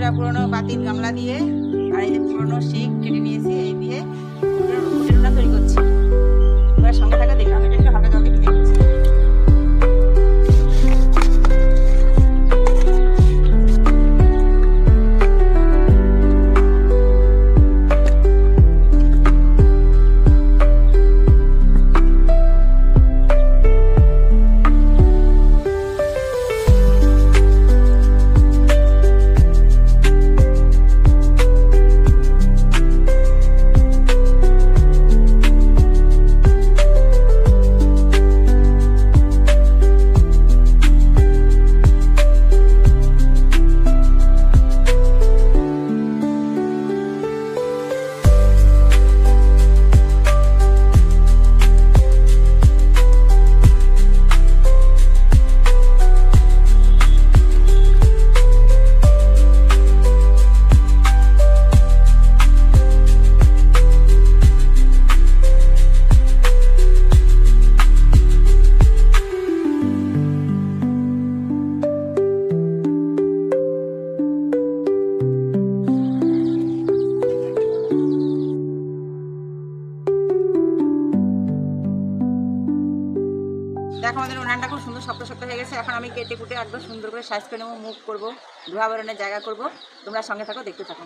দুটা পুরনো পাতিল গামলা দিয়ে আর এই যে পুরনো শিক কেটে নিয়েছি, এই দিয়ে কুটির উনান তৈরি করছি। এবার সঙ্গে থাকা দেখে আমি একটু হালকা জল দিয়ে ভিজে দিচ্ছি। দেখো আমাদের উনানটা খুব সুন্দর শক্ত শক্ত হয়ে গেছে। এখন আমি কেটে কুটে একদম সুন্দর করে সাইজ করে নেবো, মুভ করবো, ধোয়া বেরোনোর জায়গা করবো। তোমরা সঙ্গে থাকো, দেখতে থাকো।